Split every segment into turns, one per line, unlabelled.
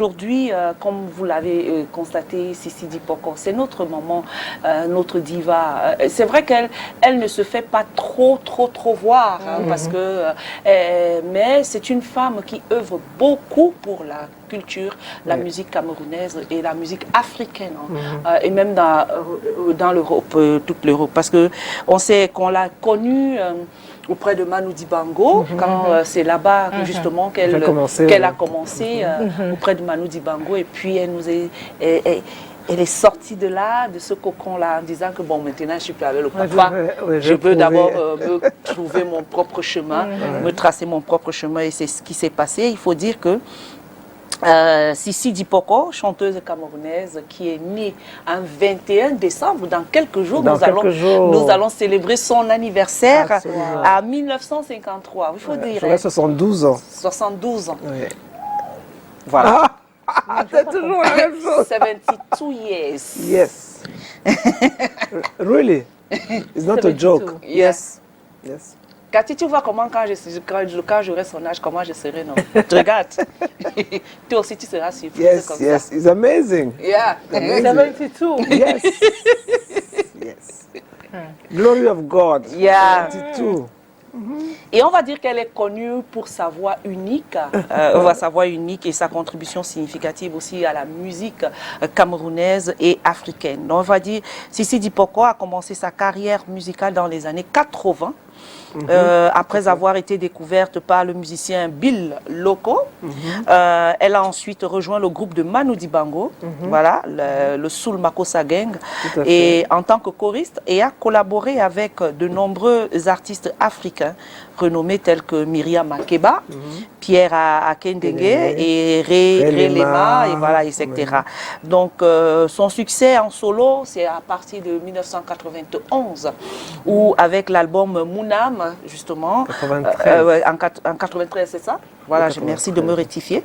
Aujourd'hui, comme vous l'avez constaté, Sissi Dipoko, c'est notre maman, notre diva. C'est vrai qu'elle ne se fait pas trop voir, hein, parce que, mais c'est une femme qui œuvre beaucoup pour la culture, la musique camerounaise et la musique africaine, hein, et même dans l'Europe, toute l'Europe, parce que on sait qu'on l'a connue auprès de Manu Dibango, quand c'est là-bas justement qu'elle a commencé auprès de Manu Dibango, et puis elle est sortie de là, de ce cocon-là, en disant que bon, maintenant je suis plus avec le papa, je veux d'abord me trouver mon propre chemin, me tracer mon propre chemin, et c'est ce qui s'est passé. Il faut dire que Sissi Dipoko, chanteuse camerounaise qui est née un 21 décembre, dans quelques jours, nous allons célébrer son anniversaire à 1953. Il faut dire.
J'aurais 72 ans.
72 ans.
Oui.
Voilà.
C'est toujours la même chose.
72 years.
Yes. Really? It's not a joke.
Yes.
Yes.
Cathy, tu vois comment quand j'aurai son âge, comment je serai, non? Tu regardes. Toi aussi, tu seras surprise comme ça.
Yes, it's amazing.
Yeah.
Amazing.
72.
Yes. Yes. Glory of God.
Yeah.
72.
Et on va dire qu'elle est connue pour sa voix unique, sa voix unique et sa contribution significative aussi à la musique camerounaise et africaine. Donc on va dire, Sissi Dipoko a commencé sa carrière musicale dans les années 80. Après avoir été découverte par le musicien Bill Loco, elle a ensuite rejoint le groupe de Manu Dibango, voilà, le Soul Makossa Gang, et en tant que choriste, et a collaboré avec de nombreux artistes africains renommés tels que Myriam Makeba, Pierre Akendengue et Ray Lema, et voilà, etc. Donc son succès en solo, c'est à partir de 1991, où avec l'album Mounam, justement, en 93, c'est ça? Voilà, merci de me rectifier,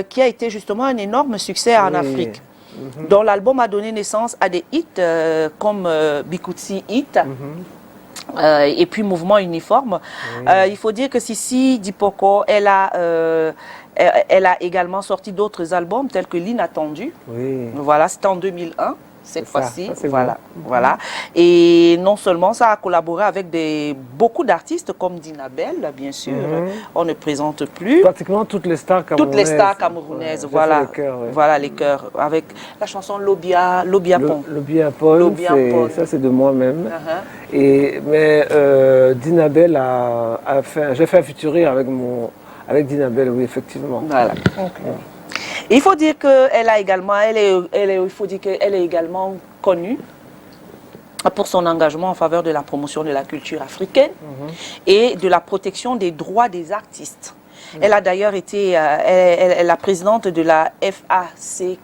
qui a été justement un énorme succès en Afrique. Dont l'album a donné naissance à des hits comme Bikutsi Hit, et puis Mouvement Uniforme. Il faut dire que Sissi Dipoko, elle a également sorti d'autres albums tels que L'Inattendu. Voilà, c'était en 2001. Cette fois-ci, voilà. Et non seulement ça a collaboré avec beaucoup d'artistes comme Dinabel, bien sûr, on ne présente plus.
Pratiquement toutes les stars camerounaises.
Toutes les stars camerounaises, voilà. Les chœurs, voilà, les chœurs. Avec la chanson Lobia Pon.
Lobia Pon, ça c'est de moi-même. Mais Dinabel j'ai fait un featuring avec Dinabel, oui, effectivement.
Voilà. Il faut dire qu'elle a également, il faut dire qu'elle est également connue pour son engagement en faveur de la promotion de la culture africaine et de la protection des droits des artistes. Elle a d'ailleurs été elle est la présidente de la FAC.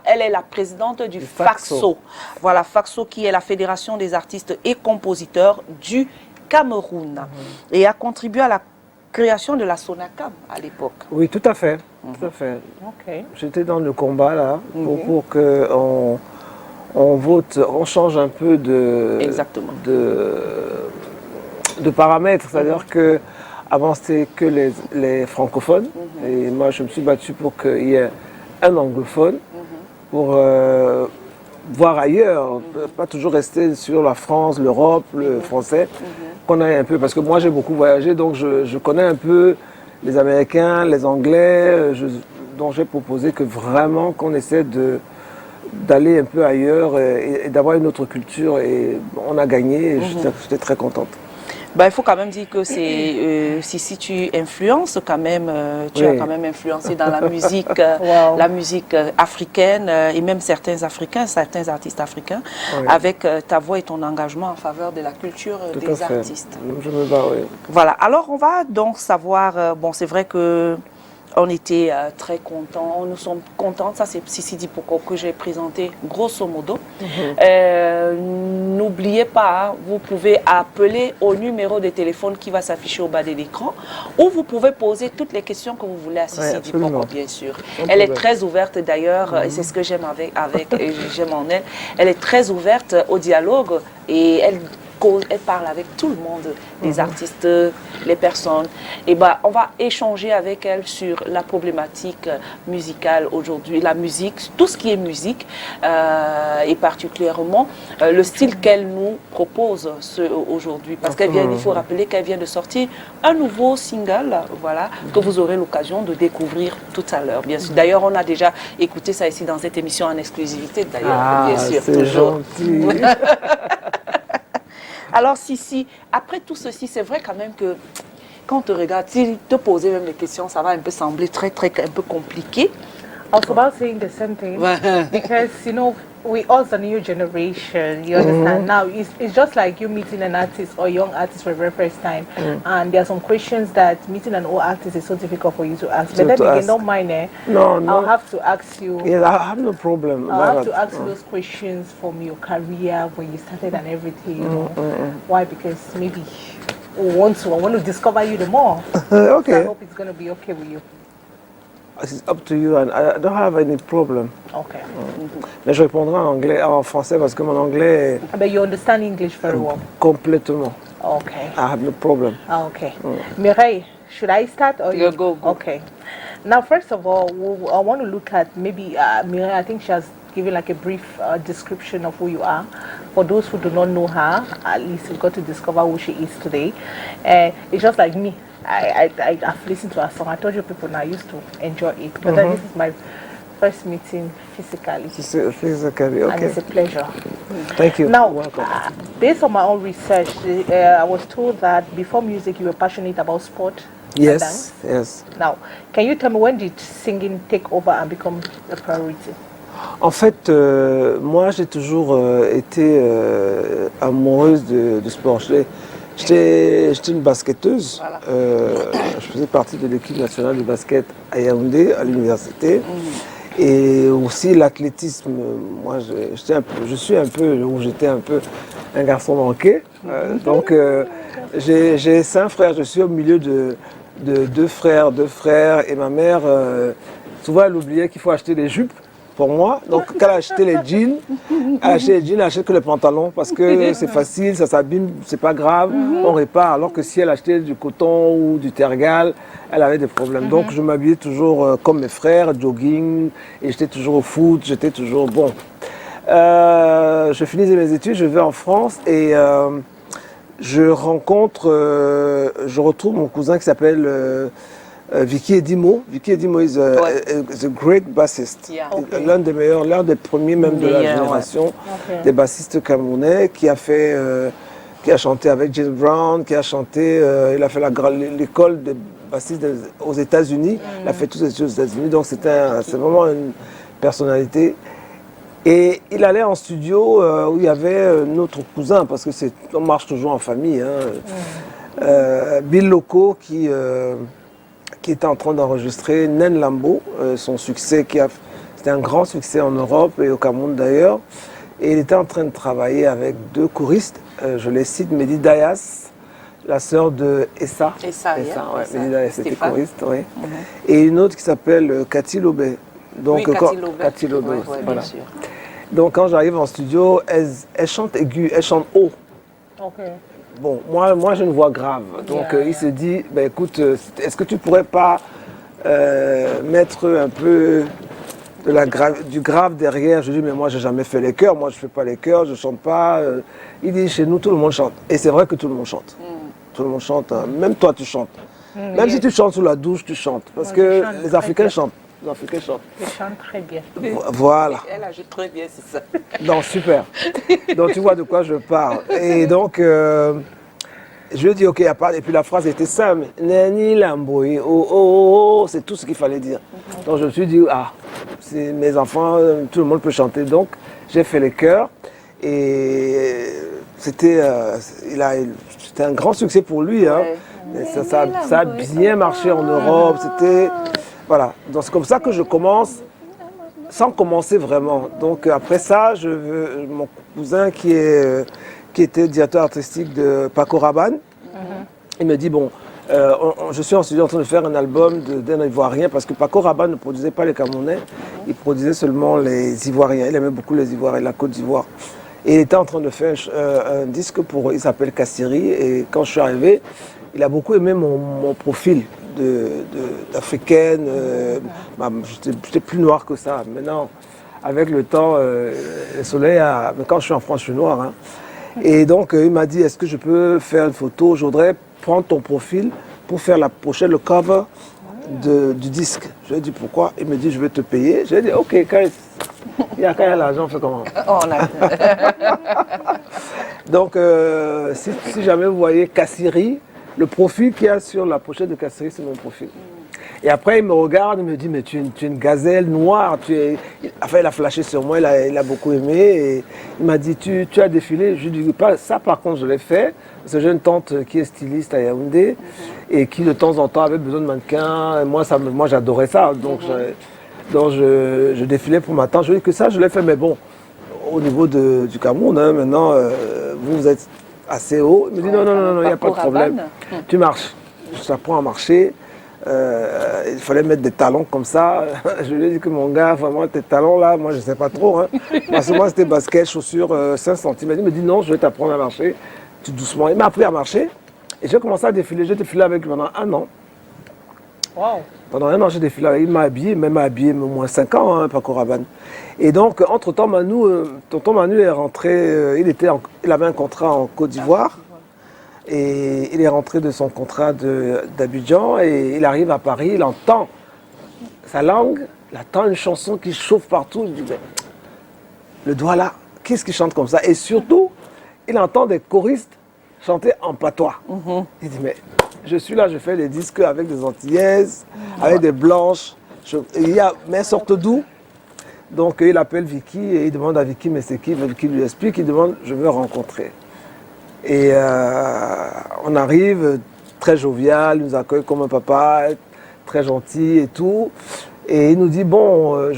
Elle est la présidente du FACSO. Voilà, FACSO qui est la Fédération des artistes et compositeurs du Cameroun. Et a contribué à la création de la Sonacam à l'époque.
Oui, tout à fait. Tout à fait. J'étais dans le combat là pour qu'on vote, on change un peu de paramètres. C'est-à-dire que avant c'était que les francophones, et moi je me suis battu pour qu'il y ait un anglophone pour voir ailleurs, pas toujours rester sur la France, l'Europe, le français, qu'on aille un peu, parce que moi j'ai beaucoup voyagé, donc je connais un peu les Américains, les Anglais, dont j'ai proposé que vraiment qu'on essaie d'aller un peu ailleurs et d'avoir une autre culture, et on a gagné, et j'étais très contente.
Ben, il faut quand même dire que si tu influences quand même, tu as quand même influencé dans la musique, la musique africaine et même certains artistes africains, avec ta voix et ton engagement en faveur de la culture des artistes.
Je me bats, oui.
Voilà, alors on va donc savoir, bon c'est vrai que on était très contents, nous sommes contents, ça c'est Sissi Dipoko que j'ai présenté grosso modo. N'oubliez pas, vous pouvez appeler au numéro de téléphone qui va s'afficher au bas de l'écran, ou vous pouvez poser toutes les questions que vous voulez à Sissi Dipoko, bien sûr. Elle est très ouverte d'ailleurs, et c'est ce que j'aime j'aime en elle. Elle est très ouverte au dialogue, et cause, elle parle avec tout le monde, les artistes, les personnes. Et on va échanger avec elle sur la problématique musicale aujourd'hui, la musique, tout ce qui est musique, et particulièrement le style qu'elle nous propose aujourd'hui. Parce il faut rappeler qu'elle vient de sortir un nouveau single, voilà, que vous aurez l'occasion de découvrir tout à l'heure, bien sûr. D'ailleurs, on a déjà écouté ça ici dans cette émission en exclusivité, d'ailleurs, bien sûr.
C'est gentil.
Alors, Sissi, après tout ceci, c'est vrai quand même que quand on te regarde, si te poser même les questions, ça va un peu sembler un peu compliqué.
I was about saying the same thing because, you know, we us the new generation, you understand? Now, it's just like you meeting an artist or young artist for the very first time. And there are some questions that meeting an old artist is so difficult for you to ask. But then again, don't mind it.
No.
I'll have to ask you.
Yes, I have no problem.
I'll have to ask you those questions from your career, when you started and everything, you know. Why? Because maybe I want to discover you the more.
Okay.
So I hope it's going to be okay with you.
It's up to you and I don't have any problem.
Okay.
Mais je répondrai en français parce que mon anglais est
But you understand English very well.
complètement.
Okay.
I have no problem.
Okay. Mireille, should I start or
Yeah, go.
Okay. Now, first of all, I want to look at maybe Mireille. I think she has given like a brief description of who you are. For those who do not know her, at least you've got to discover who she is today. It's just like me. I've listened to her song. I told you people now I used to enjoy it. But then this is my first meeting physically.
Physically, okay.
And it's a pleasure.
Thank you.
Now,
Welcome.
based on my own research, I was told that before music you were passionate about sport. And dance.
Yes.
Now, can you tell me when did singing take over and become a priority?
En fait, moi j'ai toujours été amoureuse de sport. J'étais une basketteuse.
Voilà.
Je faisais partie de l'équipe nationale de basket à Yaoundé, à l'université. Et aussi l'athlétisme. Moi, je suis un peu, ou j'étais un peu un garçon manqué. Donc, j'ai 5 frères. Je suis au milieu de deux frères. Et ma mère, souvent, elle oubliait qu'il faut acheter des jupes pour moi. Donc, quand elle achetait les jeans, elle achète que les pantalons parce que c'est facile, ça s'abîme, c'est pas grave, on répare. Alors que si elle achetait du coton ou du tergal, elle avait des problèmes. Donc, je m'habillais toujours comme mes frères, jogging, et j'étais toujours au foot, j'étais toujours bon. Je finissais mes études, je vais en France et je retrouve mon cousin qui s'appelle Vicky Edimo. Vicky Edimo is a great bassist.
Yeah.
Okay.
L'un des premiers même de la génération des bassistes camerounais qui a chanté avec James Brown, qui a chanté, il a fait l'école des bassistes aux États-Unis. Il a fait toutes les études aux États-Unis, donc c'est vraiment une personnalité. Et il allait en studio où il y avait notre cousin, parce que on marche toujours en famille, Bill Loco qui était en train d'enregistrer Nen Lambo, son succès c'était un grand succès en Europe et au Cameroun d'ailleurs. Et il était en train de travailler avec 2 choristes, je les cite, Mehdi Dayas, la sœur de Essa.
Essa,
Mehdi Dayas était choriste, oui. Et une autre qui s'appelle Cathy Lobé. Donc, Cathy Lobé, voilà.
Bien sûr.
Donc quand j'arrive en studio, elle chante aigu, elle chante haut.
Okay.
Bon, moi j'ai une voix grave, donc il se dit, ben écoute, est-ce que tu pourrais pas mettre un peu du grave derrière? Je dis, mais moi j'ai jamais fait les chœurs, moi je fais pas les chœurs, je chante pas. Il dit, chez nous tout le monde chante. Et c'est vrai que tout le monde chante. Tout le monde chante, hein. Même toi tu chantes. Même si tu chantes sous la douche, tu chantes. Parce que les Africains chantent. Les Africains chantent.
Je chante très bien.
Voilà.
Elle ajoute très bien, c'est ça.
Non, super. Donc tu vois de quoi je parle. Et donc, je lui ai dit, ok, il n'y a pas. Et puis la phrase était simple. Neni Lamboy, oh, c'est tout ce qu'il fallait dire. Donc je me suis dit, c'est mes enfants, tout le monde peut chanter. Donc j'ai fait les chœurs. Et c'était un grand succès pour lui. Hein. Et ça a bien marché en Europe. C'était. Voilà, donc c'est comme ça que je commence, sans commencer vraiment. Donc après ça, mon cousin qui était directeur artistique de Paco Rabanne, il me dit, bon, je suis en studio en train de faire un album d'un Ivoirien, parce que Paco Rabanne ne produisait pas les Camerounais, il produisait seulement les Ivoiriens. Il aimait beaucoup les Ivoiriens, la Côte d'Ivoire. Et il était en train de faire un disque il s'appelle Kassiri. Et quand je suis arrivé, il a beaucoup aimé mon profil d'africaine. J'étais plus noir que ça. Maintenant, avec le temps, le soleil mais quand je suis en France, je suis noir. Hein. Et donc, il m'a dit, est-ce que je peux faire une photo? Je voudrais prendre ton profil pour faire la pochette, le cover du disque. Je lui ai dit, pourquoi? Il me dit, je vais te payer. J'ai dit, ok, quand il y a l'argent, on fait comment? Donc, si jamais vous voyez Kassiri, le profil qu'il y a sur la pochette de Kassiri, c'est mon profil. Et après, il me regarde, il me dit, mais tu es une gazelle noire. Enfin, il a flashé sur moi, il a beaucoup aimé. Et il m'a dit, tu as défilé. Je lui ai dit, ça par contre, je l'ai fait. Parce que j'ai une tante qui est styliste à Yaoundé et qui, de temps en temps, avait besoin de mannequins. Et moi, j'adorais ça. Donc, je défilais pour ma tante. Je lui ai dit que ça, je l'ai fait. Mais bon, au niveau du Cameroun, hein, maintenant, vous êtes assez haut. Il me dit, non, il n'y a pas de problème. Tu marches. Je t'apprends à marcher. Il fallait mettre des talons comme ça. Je lui ai dit que mon gars, vraiment, tes talons là, moi je ne sais pas trop. Hein. Parce que moi c'était basket, chaussures 5 cm. Il me dit non, je vais t'apprendre à marcher. Tout doucement. Il m'a appris à marcher. Et j'ai commencé à défiler. J'ai défilé avec lui pendant 1 an.
Wow.
Pendant 1 an, j'ai défilé avec lui. Il m'a habillé, au moins 5 ans, hein, Paco Rabanne. Et donc, entre-temps, tonton Manu est rentré. Il avait un contrat en Côte d'Ivoire. Et il est rentré de son contrat d'Abidjan et il arrive à Paris, il entend sa langue, il entend une chanson qui chauffe partout. Il dit, mais le doigt là, qu'est-ce qu'il chante comme ça? Et surtout, il entend des choristes chanter en patois. Il dit, mais je suis là, je fais des disques avec des Antillaises, avec des Blanches. Mais elles sortent d'où? Donc il appelle Vicky et il demande à Vicky, mais c'est qui? Vicky lui explique, il demande, je veux rencontrer. Et on arrive, très jovial, il nous accueille comme un papa, très gentil et tout. Et il nous dit, bon,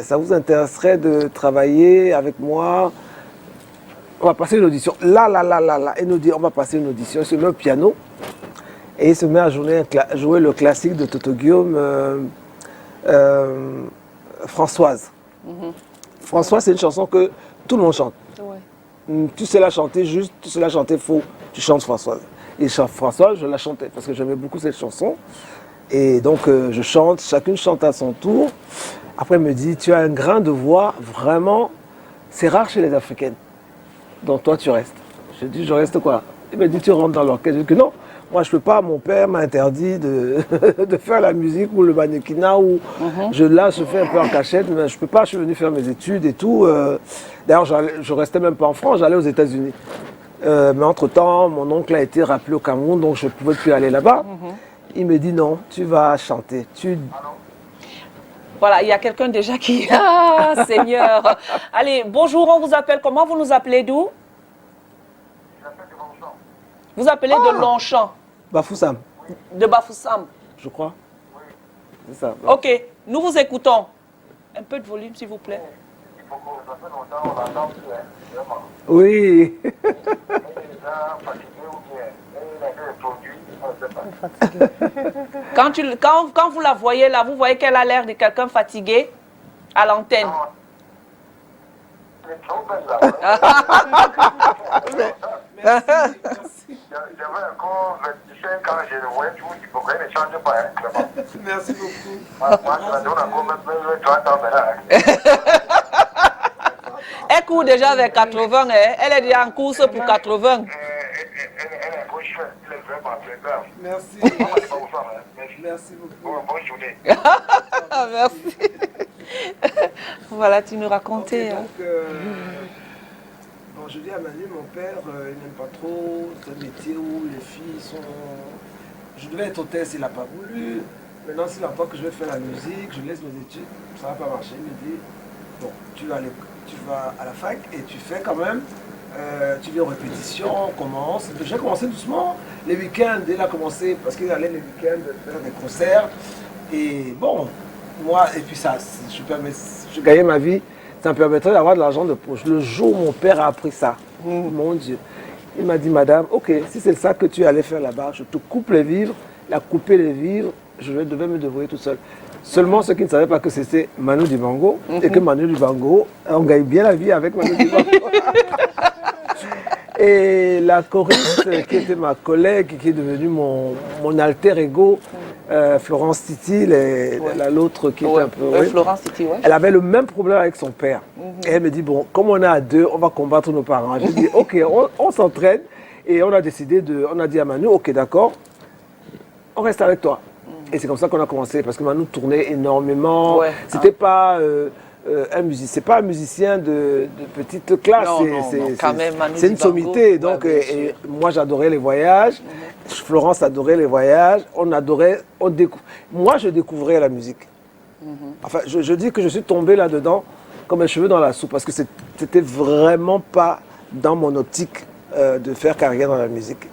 ça vous intéresserait de travailler avec moi? On va passer une audition. Là. Il nous dit, on va passer une audition. Il se met au piano et il se met à jouer le classique de Toto Guillaume, Françoise. Françoise, c'est une chanson que tout le monde chante. Tu sais la chanter juste, tu sais la chanter faux, tu chantes Françoise. Et Françoise, je la chantais parce que j'aimais beaucoup cette chanson. Et donc je chante, chacune chante à son tour. Après, elle me dit, tu as un grain de voix, vraiment, c'est rare chez les Africaines. Donc toi, tu restes. Je dis, je reste quoi? Il me dit, tu rentres dans l'orchestre. Je dis que non, moi je ne peux pas, mon père m'a interdit de faire la musique ou le mannequinat. Là, je fais un peu en cachette, mais je ne peux pas, je suis venu faire mes études et tout. D'ailleurs, je ne restais même pas en France, j'allais aux États-Unis. Mais entre-temps, mon oncle a été rappelé au Cameroun, donc je ne pouvais plus aller là-bas. Il me dit non, tu vas chanter.
Voilà, il y a quelqu'un déjà qui... Ah, Seigneur. Allez, bonjour, on vous appelle comment? Vous nous appelez d'où? Vous appelez de Longchamp?
Bafoussam.
De Bafoussam?
Je crois. Oui, c'est ça.
Ok, nous vous écoutons. Un peu de volume, s'il vous plaît.
Oui.
Quand vous la voyez là, vous voyez qu'elle a l'air de quelqu'un fatigué à l'antenne.
J'avais encore 25 ans, je le voyais toujours hypocrite, ne change pas.
Merci beaucoup.
Moi, je donne encore même 30 ans maintenant.
Elle court déjà vers 80, hein? Elle est déjà en course pour 80.
Elle est un beau chouette, elle est vraiment très grave.
Merci.
Merci beaucoup. Bonne journée.
Merci. Voilà, tu nous racontais.
Okay, donc, bon, je dis à Manu, mon père, il n'aime pas trop. C'est un métier où les filles sont... Je devais être hôtesse, il n'a pas voulu. Maintenant, s'il entend que je vais faire la musique, je laisse mes études, ça ne va pas marcher. Il me dit, bon, tu vas à la fac et tu fais quand même, tu viens aux répétitions, on commence. J'ai commencé doucement. Les week-ends, il a commencé, parce qu'il allait les week-ends faire des concerts. Et bon, moi, et puis ça, je gagnais ma vie, ça me permettrait d'avoir de l'argent de poche. Le jour où mon père a appris ça, mon Dieu, il m'a dit, madame, ok, si c'est ça que tu allais faire là-bas, je te coupe les vivres. Il a coupé les vivres, je devais me débrouiller tout seul. Seulement ceux qui ne savaient pas que c'était Manu Dibango et que Manu Dibango, on gagne bien la vie avec Manu Dibango. Et la choriste qui était ma collègue, qui est devenue mon alter ego, Florence Titi, l'autre qui était un peu...
Florence Titi, ouais.
Elle avait le même problème avec son père. Et elle me dit, bon, comme on est à deux, on va combattre nos parents. J'ai dit, ok, on s'entraîne. Et on a décidé on a dit à Manu, ok, d'accord, on reste avec toi. Et c'est comme ça qu'on a commencé, parce que Manu tournait énormément. Ouais, c'était pas... c'est pas un musicien de petite classe, c'est une sommité. Donc, et moi j'adorais les voyages, Florence adorait les voyages, moi je découvrais la musique. Enfin, je dis que je suis tombé là-dedans comme un cheveu dans la soupe, parce que c'était vraiment pas dans mon optique de faire carrière dans la musique.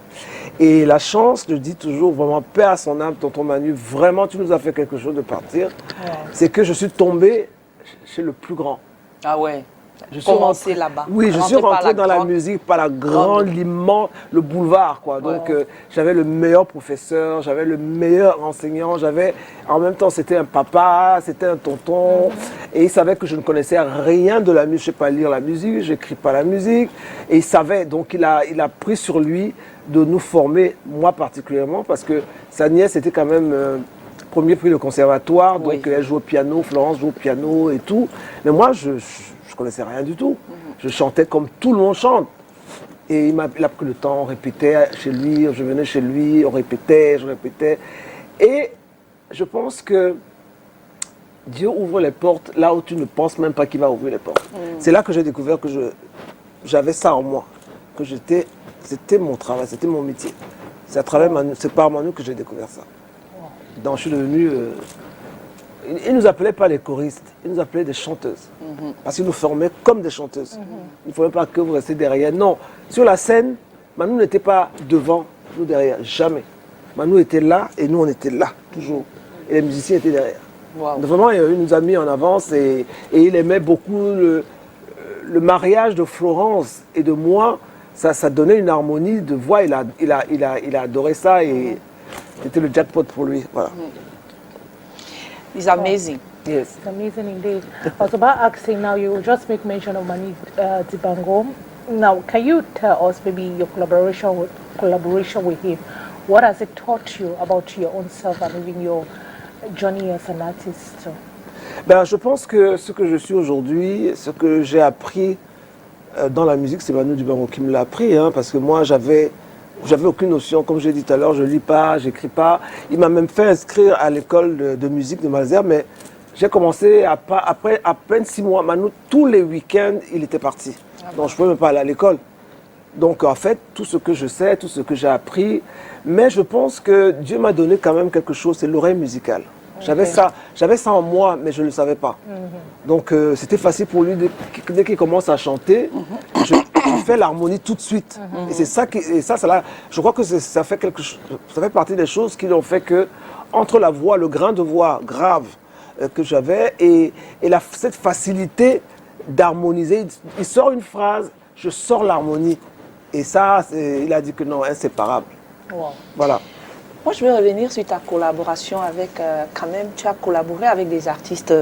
Et la chance, je dis toujours, vraiment, paix à son âme, tonton Manu, vraiment tu nous as fait quelque chose de partir, c'est que je suis tombé chez le plus grand.
Ah ouais. Je suis rentré là-bas.
Oui, je suis rentré dans la musique par la grande, l'immense, le boulevard, quoi. Donc, j'avais le meilleur professeur, j'avais le meilleur enseignant, en même temps, c'était un papa, c'était un tonton, et il savait que je ne connaissais rien de la musique. Je ne sais pas lire la musique, je n'écris pas la musique, et il savait, donc il a pris sur lui de nous former, moi particulièrement, parce que sa nièce était quand même... premier prix de conservatoire, donc elle joue au piano, Florence joue au piano et tout. Mais moi, je connaissais rien du tout. Je chantais comme tout le monde chante. Et il a pris le temps, on répétait chez lui, je venais chez lui, on répétait, je répétais. Et je pense que Dieu ouvre les portes là où tu ne penses même pas qu'il va ouvrir les portes. C'est là que j'ai découvert que j'avais ça en moi, que c'était mon travail, c'était mon métier. C'est par Manu que j'ai découvert ça. Donc je suis devenu... ils ne nous appelaient pas les choristes, ils nous appelaient des chanteuses. Parce qu'ils nous formaient comme des chanteuses. Il ne fallait pas que vous restiez derrière. Non, sur la scène, Manu n'était pas devant, nous derrière, jamais. Manu était là et nous on était là, toujours. Et les musiciens étaient derrière. Wow. Donc, vraiment, il nous a mis en avance et il aimait beaucoup le mariage de Florence et de moi. Ça donnait une harmonie de voix, il a adoré ça et... C'était le jackpot pour lui. Voilà.
It's amazing.
Yes.
It's amazing indeed. I was about asking now, you just make mention of Manu Dibango. Now, can you tell us maybe your collaboration with him? What has it taught you about your own self and even your journey as an artist?
Je pense que ce que je suis aujourd'hui, ce que j'ai appris dans la musique, c'est Manu Dibango qui me l'a appris, parce que moi, j'avais aucune notion, comme j'ai dit tout à l'heure, je lis pas, j'écris pas. Il m'a même fait inscrire à l'école de musique de Malesherbes, mais j'ai commencé après à peine 6 mois. Manu, tous les week-ends, il était parti. Donc je ne pouvais même pas aller à l'école. Donc en fait, tout ce que je sais, tout ce que j'ai appris, mais je pense que Dieu m'a donné quand même quelque chose, c'est l'oreille musicale. J'avais ça en moi, mais je ne le savais pas. Donc c'était facile pour lui, dès qu'il commence à chanter, je fais l'harmonie tout de suite. Et c'est ça je crois que ça fait partie des choses qui ont fait que, entre la voix, le grain de voix grave que j'avais et cette facilité d'harmoniser, il sort une phrase, je sors l'harmonie. Et ça, il a dit que non, inséparable. Wow. Voilà.
Moi, je veux revenir sur ta collaboration avec, quand même, tu as collaboré avec des artistes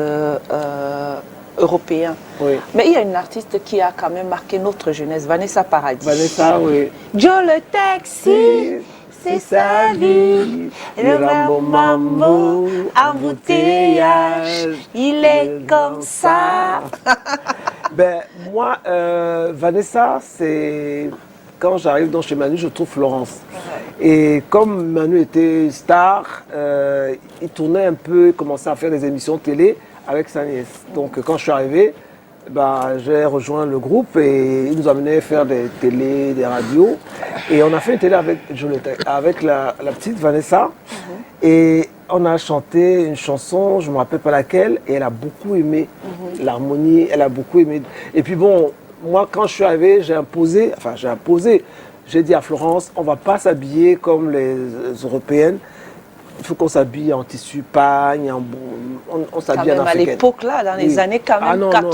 européens.
Oui.
Mais il y a une artiste qui a quand même marqué notre jeunesse, Vanessa Paradis.
Vanessa, oui.
Joe le taxi, c'est sa vie. Le Rambo Mambo, embouteillage, il est comme ça.
Moi, Vanessa, c'est... Quand j'arrive chez Manu, je trouve Florence. Et comme Manu était star, il tournait un peu, il commençait à faire des émissions télé avec sa nièce. Donc quand je suis arrivé, j'ai rejoint le groupe et il nous amenait faire des télés, des radios. Et on a fait une télé avec la petite Vanessa. Et on a chanté une chanson, je ne me rappelle pas laquelle, et elle a beaucoup aimé l'harmonie, elle a beaucoup aimé. Et puis bon, moi quand je suis arrivé, j'ai dit à Florence, on ne va pas s'habiller comme les Européennes. Il faut qu'on s'habille en tissu pagne, on s'habille en africaine.
À l'époque là, dans les années quand même 80.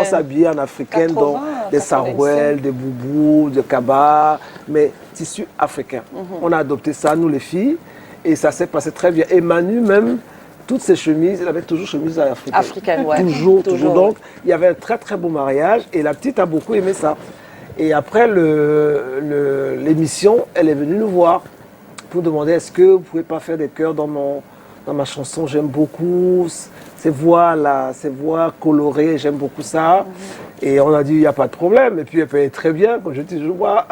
On s'habillait en africaine, donc des sarouels, des boubous, des cabas, mais tissu africain. On a adopté ça, nous les filles, et ça s'est passé très bien. Et Manu même, toutes ses chemises, elle avait toujours chemise africaine.
Africaine, ouais.
Toujours.
Toujours.
Donc, il y avait un très très beau mariage et la petite a beaucoup aimé ça. Et après l'émission, elle est venue nous voir pour demander est-ce que vous ne pouvez pas faire des chœurs dans ma chanson. J'aime beaucoup ces voix là, ces voix colorées, j'aime beaucoup ça. Et on a dit il n'y a pas de problème. Et puis elle payait très bien, comme je dis, je vois.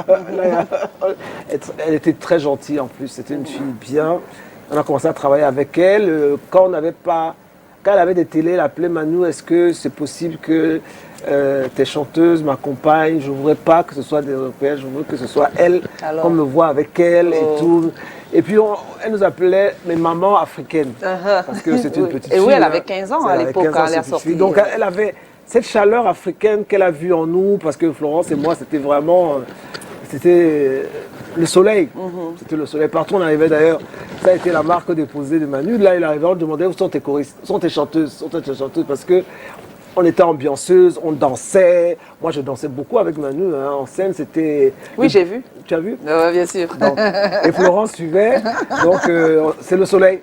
Elle était très gentille en plus, c'était une fille bien. On a commencé à travailler avec elle. Quand elle avait des télés, elle appelait Manu, est-ce que c'est possible que tes chanteuses m'accompagnent? Je ne voudrais pas que ce soit des Européennes, je veux que ce soit elle, qu'on me voit avec elle et tout. Et puis elle nous appelait mes mamans africaines, parce que c'était une petite fille.
Et oui, elle avait 15 ans à l'époque quand elle est sortie.
Donc elle avait cette chaleur africaine qu'elle a vue en nous, parce que Florence et moi, c'était vraiment... C'était le soleil. C'était le soleil. Partout on arrivait d'ailleurs. Ça a été la marque déposée de Manu. Là, il arrivait, on demandait où sont tes choristes, où sont tes chanteuses, parce que on était ambianceuse, on dansait. Moi, je dansais beaucoup avec Manu. Hein. En scène, c'était...
Oui, j'ai vu.
Tu as vu?
Oui, bien sûr.
Donc, et Florence suivait. Donc, c'est le soleil.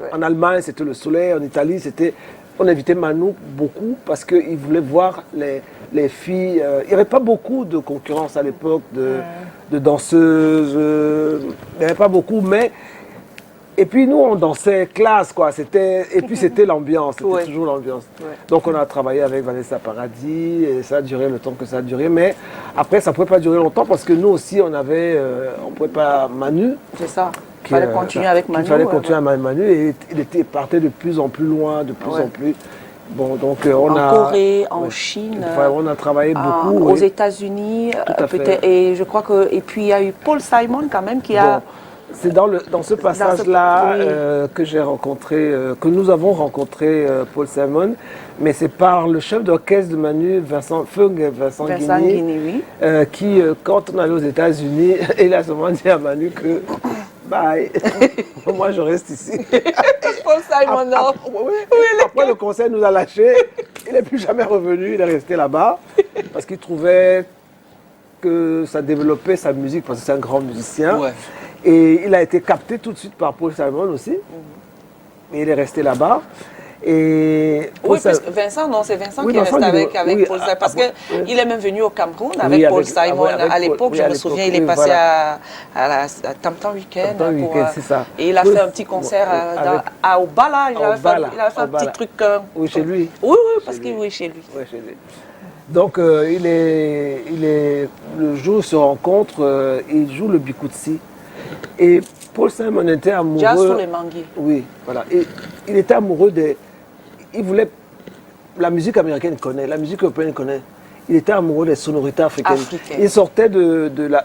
Ouais. En Allemagne, c'était le soleil. En Italie, c'était... On invitait Manu beaucoup parce qu'il voulait voir les filles. Il n'y avait pas beaucoup de concurrence à l'époque de danseuses. Il n'y avait pas beaucoup, mais... Et puis nous, on dansait classe, quoi. Et puis c'était l'ambiance, c'était toujours l'ambiance. Ouais. Donc on a travaillé avec Vanessa Paradis, et ça a duré le temps que ça a duré. Mais après, ça ne pouvait pas durer longtemps parce que nous aussi, on ne pouvait pas Manu.
C'est ça. Il fallait continuer avec Manu.
Il fallait continuer avec Manu et il partait de plus en plus loin, de plus en plus. Bon, donc on
en Corée, en Chine,
on a travaillé beaucoup.
Aux États-Unis, peut-être. Et je crois que. Et puis il y a eu Paul Simon quand même qui a.
C'est dans ce passage-là que j'ai rencontré, que nous avons rencontré Paul Simon, mais c'est par le chef d'orchestre de Manu, Vincent Guigny, qui, quand on allait aux États-Unis, il a seulement dit à Manu que bye, moi je reste ici.
Paul Simon, non.
Après le concert nous a lâchés, il n'est plus jamais revenu, il est resté là-bas parce qu'il trouvait que ça développait sa musique, parce que c'est un grand musicien. Ouais. Et il a été capté tout de suite par Paul Simon aussi. Et il est resté là-bas. Et
parce que Vincent, non, c'est Vincent qui est resté avec Paul Simon. Parce qu'il est même venu au Cameroun avec Paul Simon. À l'époque, je me souviens, il est passé à Tam Tam Weekend.
C'est ça.
Et il a fait un petit concert à Obala. Il a fait un petit truc.
Oui, chez lui.
Oui, parce qu'il est chez lui.
Oui, chez lui. Donc, le jour où ils se rencontrent, il joue le Bikutsi. Et Paul Simon était amoureux.
Jazz sur les manguis.
Oui, voilà. Et il était amoureux il voulait. La musique américaine connaît, la musique européenne connaît. Il était amoureux des sonorités africaines. Il sortait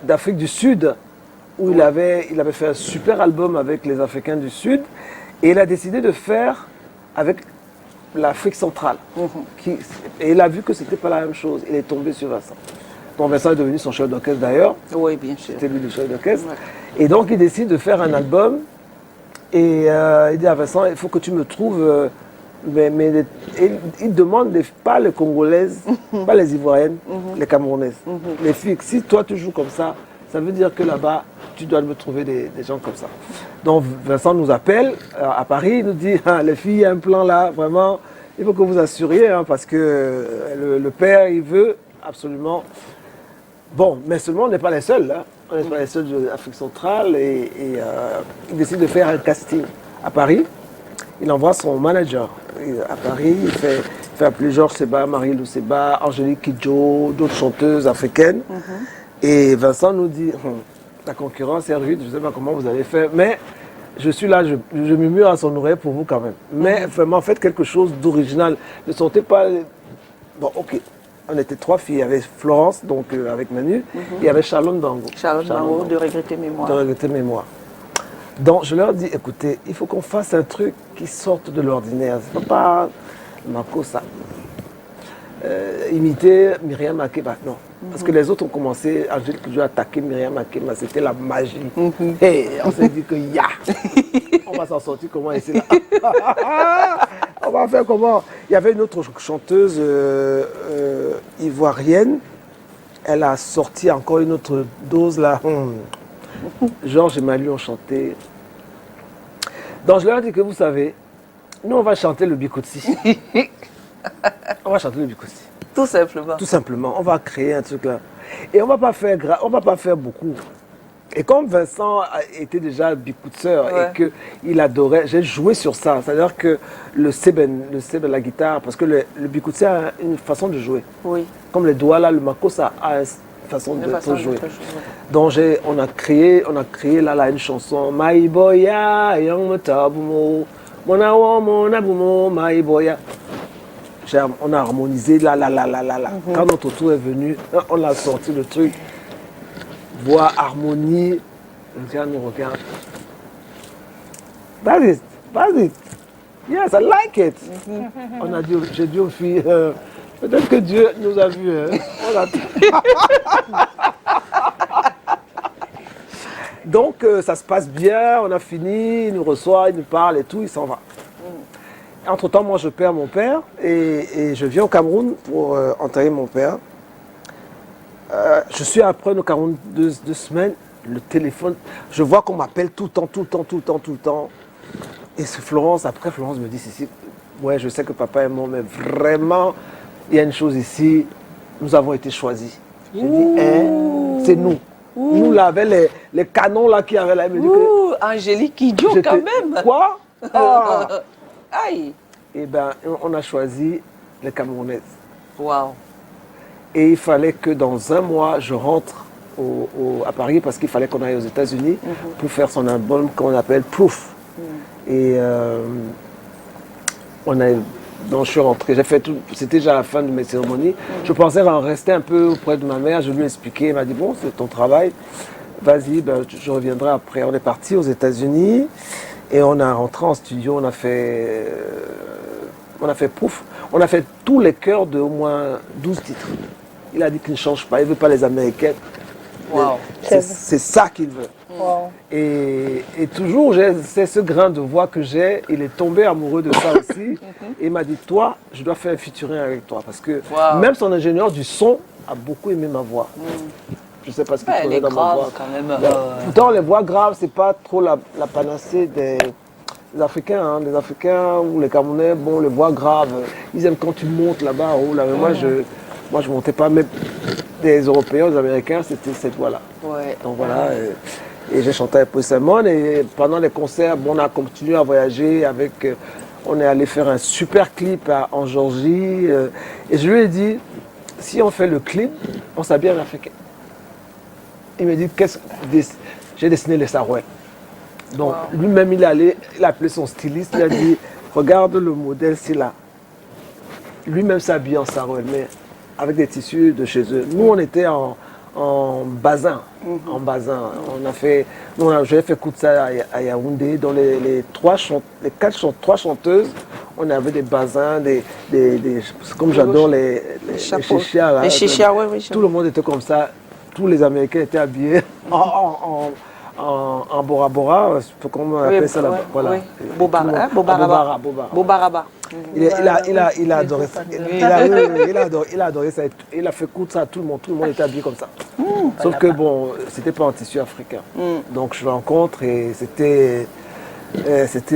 d'Afrique du Sud, où il avait fait un super album avec les Africains du Sud. Et il a décidé de faire avec l'Afrique centrale. Et il a vu que ce n'était pas la même chose. Il est tombé sur Vincent. Donc Vincent est devenu son chef d'orchestre d'ailleurs.
Oui, bien sûr.
C'était lui le chef d'orchestre. Ouais. Et donc il décide de faire un album. Et il dit à Vincent, il faut que tu me trouves... il demande pas les Congolaises, pas les Ivoiriennes, les Camerounaises. Les filles, si toi tu joues comme ça veut dire que là-bas, tu dois me trouver des gens comme ça. Donc Vincent nous appelle à Paris, il nous dit, les filles, il y a un plan là, vraiment, il faut que vous assuriez, parce que le père, il veut absolument... Bon, mais seulement on n'est pas les seuls, hein. On n'est pas les seuls de l'Afrique centrale et il décide de faire un casting à Paris. Il envoie son manager à Paris, il fait appeler Georges Seba, Marie-Lou Seba, Angélique Kidjo, d'autres chanteuses africaines. Et Vincent nous dit, la concurrence est rude, je ne sais pas comment vous allez faire, mais je suis là, je murmure à son oreille pour vous quand même. Mais vraiment, faites quelque chose d'original. Ne sortez pas... Bon, ok. On était 3 filles. Il y avait Florence, donc avec Manu, et il y avait Charlotte Dango.
Charlotte Dango, de Regretter Mémoire.
De Regretter Mémoire. Donc je leur dis, écoutez, il faut qu'on fasse un truc qui sorte de l'ordinaire. C'est pas Makossa. Imiter Myriam Makeba, non. Parce que les autres ont commencé, Angélique Kidjo a attaqué Myriam Makeba, c'était la magie. Et on s'est dit que on va s'en sortir comment ici là. On va faire comment? Il y avait une autre chanteuse ivoirienne, elle a sorti encore une autre dose là. Georges et Mali ont chanté. Donc je leur ai dit que vous savez, Nous, on va chanter le Bikutsi. On va chanter le Bikutsi.
Tout simplement.
Tout simplement, on va créer un truc là. Et on va pas faire beaucoup. Et comme Vincent était déjà bikutseur
Ouais.
et qu'il adorait, j'ai joué sur ça. C'est-à-dire que le seben, la guitare, parce que le bikutsi a une façon de jouer.
Oui.
Comme les doigts là, le makossa a une façon
Une
de
façon de
jouer.
jouer.
Donc on a créé là une chanson. Maiboya, yang metabumo, monawo monabumo, maiboya. On a harmonisé là. Quand notre tour est venu, on a sorti le truc. Voix, harmonie. Le gars nous regarde. That's it. Yes, I like it. J'ai dit aux filles, peut-être que Dieu nous a vus. Hein. Donc ça se passe bien, on a fini, il nous reçoit, il nous parle et tout, il s'en va. Entre-temps, moi je perds mon père et je viens au Cameroun pour enterrer mon père. Je suis après nos 42 semaines, le téléphone, je vois qu'on m'appelle tout le temps. Et c'est Florence, après Florence me dit, Cécile, ouais, je sais que papa est mort, mais vraiment, il y a une chose ici, nous avons été choisis. J'ai dit, c'est nous. Nous, là, avec les canons là qui avaient là, il me dit que...
Angélique Kidjo, quand même.
Quoi?
Aïe.
Eh bien, on a choisi les Camerounaises.
Waouh. Et
il fallait que dans un mois, je rentre à Paris parce qu'il fallait qu'on aille aux États-Unis pour faire son album qu'on appelle Proof. Et donc je suis rentré, j'ai fait tout, c'était déjà la fin de mes cérémonies. Je pensais en rester un peu auprès de ma mère, je lui ai expliqué, elle m'a dit bon, c'est ton travail, vas-y, je reviendrai après. On est parti aux États-Unis et on a rentré en studio, on a fait Proof. On a fait tous les chœurs de au moins 12 titres. Il a dit qu'il ne change pas, il ne veut pas les Américaines.
Wow.
C'est ça qu'il veut.
Wow.
Et toujours, c'est ce grain de voix que j'ai. Il est tombé amoureux de ça aussi. Et il m'a dit, toi, je dois faire un featuring avec toi. Parce que même son ingénieur du son a beaucoup aimé ma voix. Je ne sais pas ce qu'il faisait dans ma voix.
Quand même.
Pourtant, les voix graves, ce n'est pas trop la panacée des Africains. Hein. Les Africains ou les Camerounais, bon, les voix graves, ils aiment quand tu montes là-bas en haut. Là. Mais moi, je ne montais pas. Même des Européens, des Américains, c'était cette voix-là.
Ouais.
Donc voilà. Et j'ai chanté avec Paul Simon. Et pendant les concerts, on a continué à voyager avec. On est allé faire un super clip en Géorgie. Et je lui ai dit, si on fait le clip, on s'habille en africain. Il me dit, j'ai dessiné les sarouels. Donc lui-même, il a appelé son styliste, il a dit, regarde le modèle, c'est là. Lui-même s'habille en sarouel, mais avec des tissus de chez eux. Nous, on était en bazin. En bazin. J'ai fait coup de ça à Yaoundé. Dans les trois chanteuses, on avait des bazins, comme j'adore les chichas.
Les chichas, oui.
Tout le monde était comme ça. Tous les Américains étaient habillés en Bora Bora, comment on appelle ça là-bas. Voilà.
Oui. Bobaraba.
Il a adoré ça. Il a adoré ça. Il a fait coudre ça à tout le monde. Tout le monde était habillé comme ça. Sauf que bon, c'était pas en tissu africain. Donc je le rencontre et c'était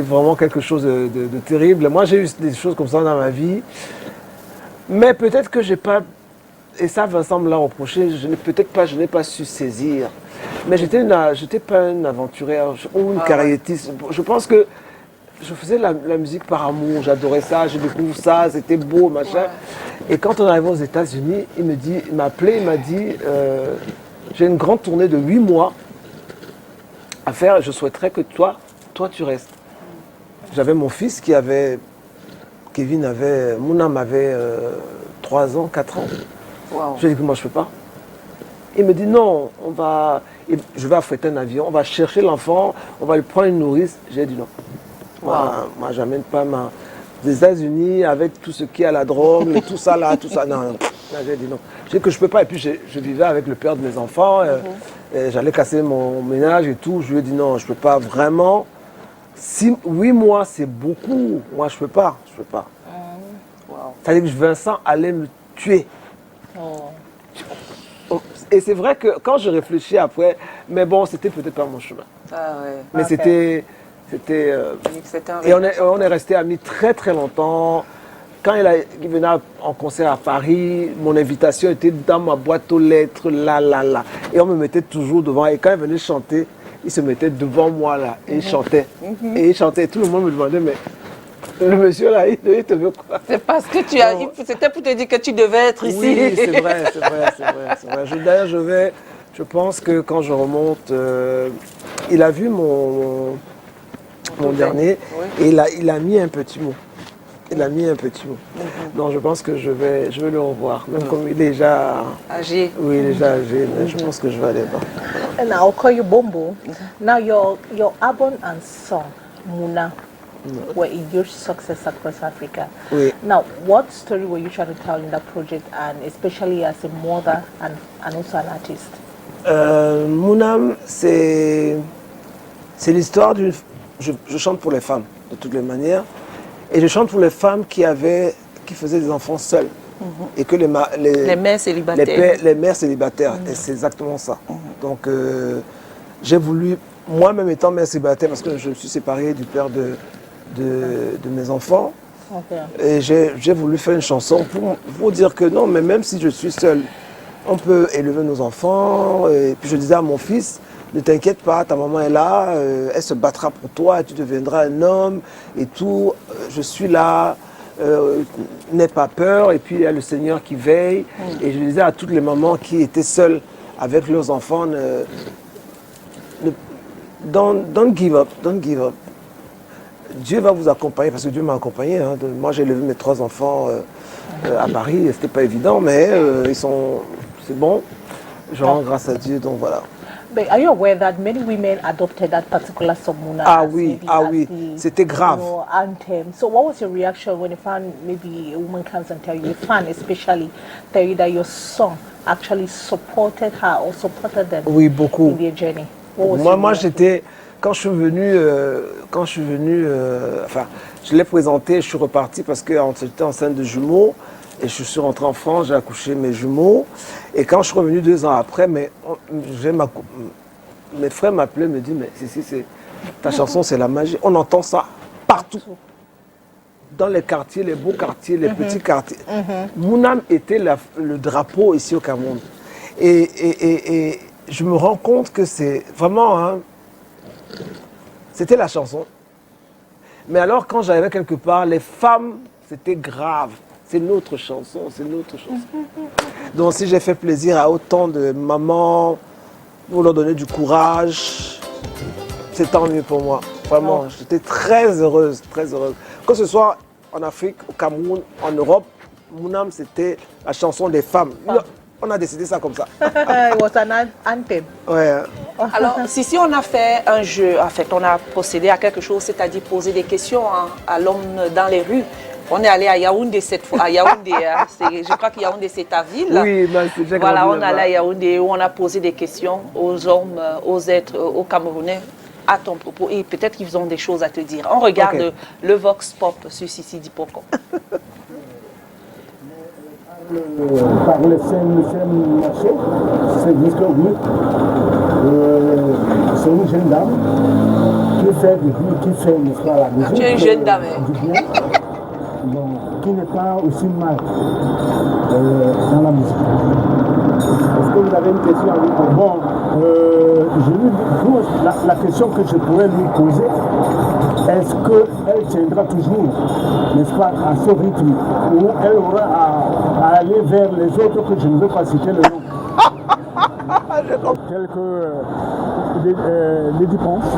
vraiment quelque chose de terrible. Moi j'ai eu des choses comme ça dans ma vie. Mais peut-être que j'ai pas... Et ça, Vincent me l'a reproché, je n'ai pas su saisir. Mais j'étais pas une aventurière ou une carriériste. Je pense que je faisais la musique par amour, j'adorais ça, je découvre ça, c'était beau, machin. Et quand on est arrivé aux États-Unis, il m'a appelé, il m'a dit, j'ai une grande tournée de 8 mois à faire et je souhaiterais que toi tu restes. J'avais mon fils Mounam avait 3 ans, 4 ans.
Wow.
Je lui ai dit que moi je ne peux pas. Il me dit non, je vais affréter un avion, on va chercher l'enfant, on va lui prendre une nourrice. J'ai dit non.
Wow.
Moi j'amène pas des États-Unis avec tout ce qui est à la drogue, tout ça là, tout ça. Non. J'ai dit non. J'ai dit que je ne peux pas. Et puis je vivais avec le père de mes enfants, et j'allais casser mon ménage et tout. Je lui ai dit non, je ne peux pas vraiment. 8 mois c'est beaucoup. Moi je ne peux pas.
Wow.
C'est-à-dire que Vincent allait me tuer. Et c'est vrai que quand je réfléchis après, mais bon, c'était peut-être pas mon chemin.
Ah ouais.
Mais C'était...
C'était un
et on est resté amis très très longtemps. Quand il venait en concert à Paris, mon invitation était dans ma boîte aux lettres, là. Et on me mettait toujours devant. Et quand il venait chanter, il se mettait devant moi, là. Et il chantait. Et il chantait. Et tout le monde me demandait, mais le monsieur, là, il te veut quoi?
C'est parce que c'était pour te dire que tu devais être ici.
Oui, c'est vrai. D'ailleurs, je pense que quand je remonte, il a vu mon dernier, oui. Et il a mis un petit mot. Donc je pense que je vais le revoir. Même comme il est déjà
âgé.
Oui, il est déjà âgé, mais je pense que je vais aller voir.
And I'll call you Bombo. Now your album and song, Muna, were a huge success across Africa.
Oui.
Now, what story were you trying to tell in that project, and especially as a mother and also an artist?
Mounam, c'est l'histoire d'une... Je chante pour les femmes, de toutes les manières. Et je chante pour les femmes qui faisaient des enfants seules. Et que les
mères célibataires.
Les mères célibataires, et c'est exactement ça. Donc j'ai voulu, moi-même étant mère célibataire, parce que je me suis séparé du père de mes enfants, et j'ai voulu faire une chanson pour dire que non, mais même si je suis seule, on peut élever nos enfants. Et puis je disais à mon fils, ne t'inquiète pas, ta maman est là, elle se battra pour toi, et tu deviendras un homme et tout. Je suis là, n'aie pas peur. Et puis il y a le Seigneur qui veille. Et je disais à toutes les mamans qui étaient seules avec leurs enfants, don't give up, don't give up. Dieu va vous accompagner, parce que Dieu m'a accompagné. Hein. Moi, j'ai élevé mes 3 enfants à Paris, c'était pas évident, mais c'est bon. Je rends grâce à Dieu, donc voilà.
But are you aware that many women adopted that particular song, Muna?
Ah oui, c'était grave.
Anthem. So what was your reaction when maybe a woman comes and tell you, a fan especially, tell you that your song actually supported her or supported them
oui, beaucoup.
in their journey?
Moi j'étais, quand je suis venu, enfin, je l'ai présenté, je suis reparti parce que j'étais enceinte de jumeaux. Et je suis rentré en France, j'ai accouché mes jumeaux. Et quand je suis revenu 2 ans après, mes frères m'appelaient, me disent, mais ta chanson, c'est la magie. On entend ça partout. Dans les quartiers, les beaux quartiers, les petits quartiers. Mounam était le drapeau ici au Cameroun. Et je me rends compte que c'est vraiment, hein, c'était la chanson. Mais alors, quand j'arrivais quelque part, les femmes, c'était grave. C'est notre chanson, Donc si j'ai fait plaisir à autant de mamans, pour leur donner du courage, c'est tant mieux pour moi. Vraiment, j'étais très heureuse, très heureuse. Que ce soit en Afrique, au Cameroun, en Europe, Mounam, c'était la chanson des femmes. On a décidé ça comme ça.
It was an anthem.
Ouais.
Alors, si on a fait un jeu, en fait, on a procédé à quelque chose, c'est-à-dire poser des questions à l'homme dans les rues. On est allé à Yaoundé cette fois. À Yaoundé, hein, je crois que Yaoundé, c'est ta ville.
Oui, j'ai
voilà, on est allé à Yaoundé où on a posé des questions aux hommes, aux êtres, aux Camerounais à ton propos. Et peut-être qu'ils ont des choses à te dire. On regarde le Vox Pop sur Sissi Dipoko.
Par le scène marché, c'est disque oui. C'est une jeune dame qui fait n'est-ce pas, la musique.
Tu es une jeune dame.
Bon, qui n'est pas aussi mal dans la musique. Est-ce que vous avez une question à lui poser? Bon, je lui pose la question que je pourrais lui poser. Est-ce qu'elle tiendra toujours, n'est-ce pas, à ce rythme, ou elle aura à aller vers les autres que je ne veux pas citer le nom? Tels que Lady Ponce.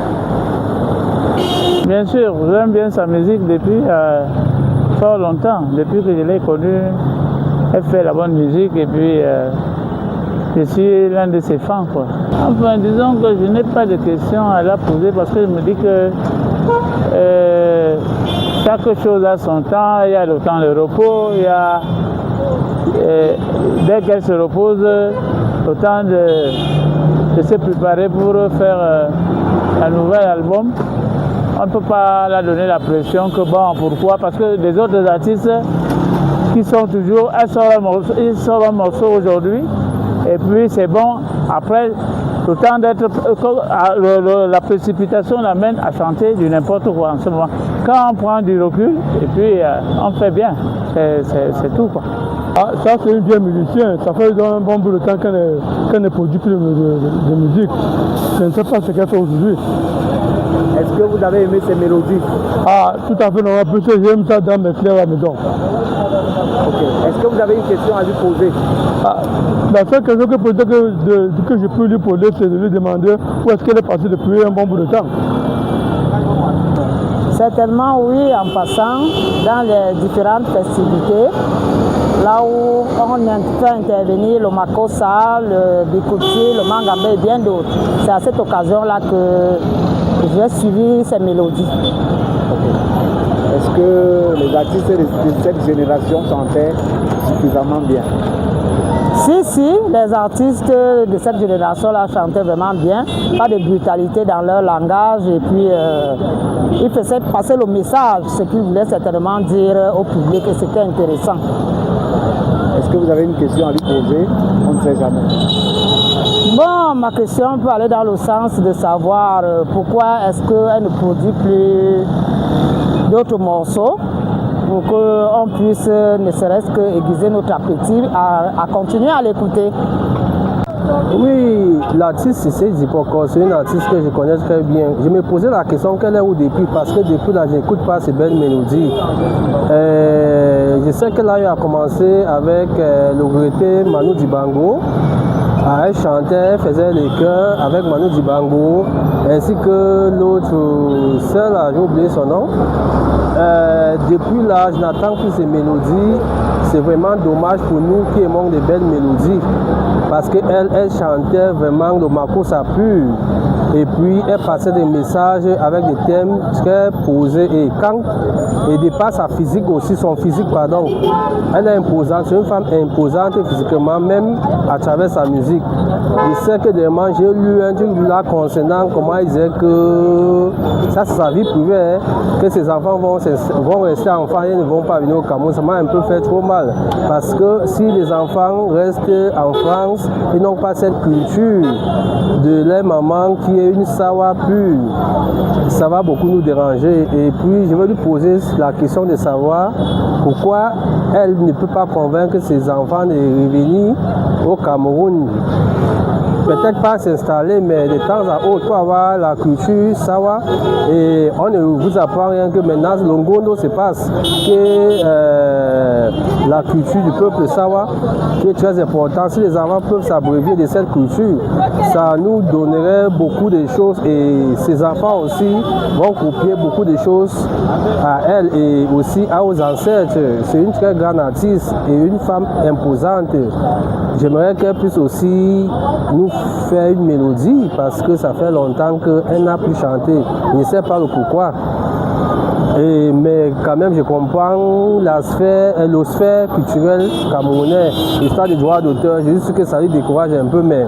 Bien sûr, j'aime bien sa musique depuis fort longtemps. Depuis que je l'ai connue, elle fait la bonne musique et puis je suis l'un de ses fans, quoi. Enfin, disons que je n'ai pas de questions à la poser parce que je me dis que chaque chose a son temps. Il y a le temps de repos, il y a dès qu'elle se repose, le temps de se préparer pour faire un nouvel album. On ne peut pas la donner la pression que bon, pourquoi? Parce que les autres artistes qui sont toujours, ils sortent un morceau aujourd'hui et puis c'est bon, après Autant d'être... la précipitation l'amène à chanter du n'importe quoi en ce moment. Quand on prend du recul, et puis on fait bien, c'est tout quoi.
Ah, ça c'est une vieille musicien, ça fait un bon bout de temps qu'elle ne produit plus de musique. Je ne sais pas ce qu'elle fait aujourd'hui.
Est-ce que vous avez aimé ces mélodies?
Ah, tout à fait, non, plus j'aime ça dans mes fleurs à la maison.
Ok. Est-ce que vous avez une question à lui poser?
Ah, la seule question que je peux lui poser, c'est de lui demander où est-ce qu'elle est passée depuis un bon bout de temps.
Certainement oui, en passant dans les différentes festivités, là où on fait intervenir le makossa, le bikouti, le mangambé et bien d'autres. C'est à cette occasion-là que j'ai suivi ces mélodies.
Okay. Est-ce que les artistes de cette génération chantaient suffisamment bien?
Si, les artistes de cette génération-là chantaient vraiment bien, pas de brutalité dans leur langage et puis ils faisaient passer le message, ce qu'ils voulaient certainement dire au public et c'était intéressant.
Est-ce que vous avez une question à lui poser? On ne sait jamais.
Bon, ma question peut aller dans le sens de savoir pourquoi est-ce qu'elle ne produit plus d'autres morceaux pour qu'on puisse ne serait-ce que aiguiser notre appétit à continuer à l'écouter.
Oui, l'artiste c'est Zipoko, c'est une artiste que je connais très bien. Je me posais la question qu'elle est où depuis, parce que depuis là je n'écoute pas ces belles mélodies. Je sais qu'elle a eu à commencer avec le regretté Manu Dibango. Elle chantait, elle faisait les chœurs avec Manu Dibango, ainsi que l'autre seul, j'ai oublié son nom. Depuis là, je n'attends plus ces mélodies. C'est vraiment dommage pour nous qui aimons des belles mélodies. Parce qu'elle chantait vraiment le makossa pur. Et puis elle passait des messages avec des thèmes très posés. Et dépasse sa physique aussi, son physique, pardon. Elle est imposante, c'est une femme imposante physiquement, même à travers sa musique. Je sais que dernièrement, j'ai lu un truc là concernant comment il disait que ça c'est sa vie privée, hein, que ses enfants vont rester enfants et ne vont pas venir au Cameroun. Ça m'a un peu fait trop mal. Parce que si les enfants restent en France, ils n'ont pas cette culture de leur maman qui est une sawa pure, ça va beaucoup nous déranger. Et puis je vais lui poser la question de savoir pourquoi elle ne peut pas convaincre ses enfants de revenir au Cameroun. Peut-être pas s'installer, mais de temps à autre pour avoir la culture sawa. Et on ne vous apprend rien que maintenant, Longondo se passe, que la culture du peuple sawa, qui est très important. Si les enfants peuvent s'abreuver de cette culture, ça nous donnerait beaucoup de choses. Et ces enfants aussi vont copier beaucoup de choses à elle et aussi aux ancêtres. C'est une très grande artiste et une femme imposante. J'aimerais qu'elle puisse aussi nous faire une mélodie parce que ça fait longtemps qu'elle n'a plus chanté. Je ne sais pas le pourquoi. Mais quand même, je comprends la sphère culturelle camerounaise, l'histoire des droits d'auteur. Je dis que ça lui décourage un peu, mais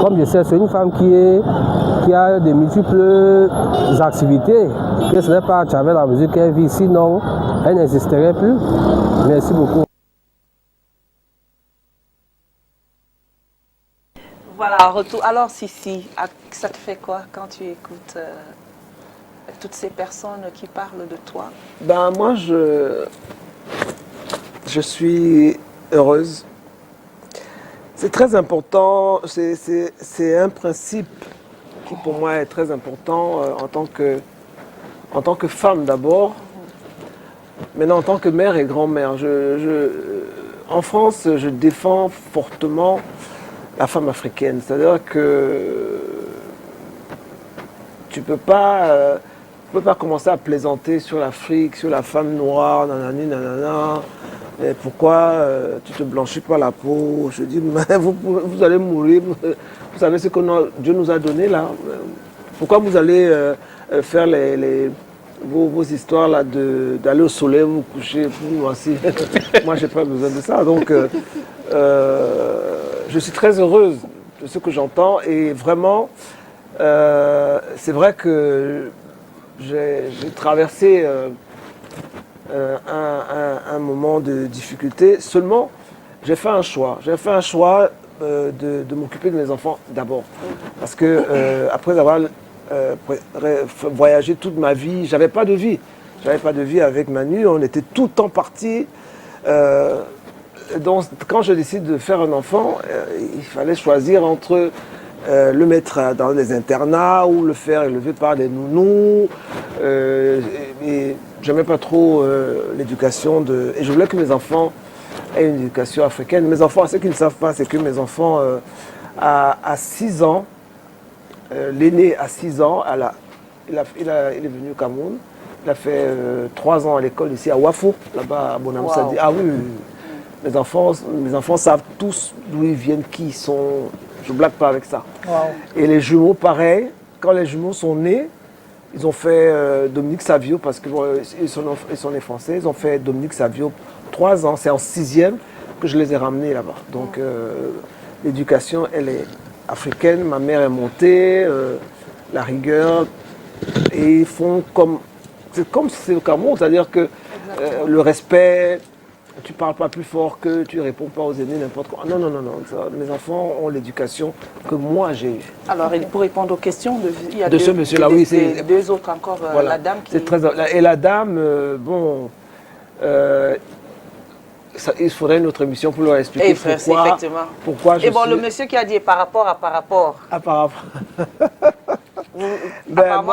comme je sais, c'est une femme qui a de multiples activités, que ce n'est pas à travers la musique qu'elle vit, sinon elle n'existerait plus. Merci beaucoup.
Voilà, retour. Alors, Sissi, ça te fait quoi quand tu écoutes toutes ces personnes qui parlent de toi?
Ben, moi, je suis heureuse. C'est très important, c'est un principe qui pour moi est très important en tant que femme d'abord, maintenant en tant que mère et grand-mère. En France, je défends fortement la femme africaine, c'est-à-dire que tu ne peux pas commencer à plaisanter sur l'Afrique, sur la femme noire, nanani, nanana. Et pourquoi tu ne te blanchis pas la peau? Je dis, mais vous allez mourir. Vous savez ce que Dieu nous a donné là. Pourquoi vous allez faire vos histoires là d'aller au soleil, vous coucher, vous noircir? Moi, je n'ai pas besoin de ça. Donc, je suis très heureuse de ce que j'entends. Et vraiment, c'est vrai que j'ai traversé un moment de difficulté. Seulement, j'ai fait un choix. J'ai fait un choix de m'occuper de mes enfants d'abord. Parce que après avoir voyagé toute ma vie, j'avais pas de vie. J'avais pas de vie avec Manu, on était tout le temps partis. Donc, quand je décide de faire un enfant, il fallait choisir entre le mettre dans des internats ou le faire élever par des nounous. Et j'aimais pas trop l'éducation et je voulais que mes enfants aient une éducation africaine. Mes enfants, ce qu'ils ne savent pas, c'est que mes enfants, à 6 ans, l'aîné à 6 ans, il est venu au Cameroun. Il a fait 3 ans à l'école ici à Wafo, là-bas à Bonamou. Wow. Ah oui, mes enfants savent tous d'où ils viennent, qui ils sont. Je ne blague pas avec ça. Wow. Et les jumeaux, pareil, quand les jumeaux sont nés, ils ont fait Dominique Savio, parce qu'ils sont nés français, ils ont fait Dominique Savio 3 ans. C'est en 6e que je les ai ramenés là-bas. Donc l'éducation, elle est africaine. Ma mère est montée, la rigueur, et ils font comme si c'est le Cameroun, c'est-à-dire que le respect, tu ne parles pas plus fort que tu ne réponds pas aux aînés, n'importe quoi. Non, ça, mes enfants ont l'éducation que moi j'ai eue. Alors,
pour répondre aux questions, il y a
ce monsieur-là, oui, c'est
2 autres encore, voilà. La dame qui...
Et la dame, il faudrait une autre émission pour leur expliquer pourquoi je
le monsieur qui a dit par rapport. Apparemment,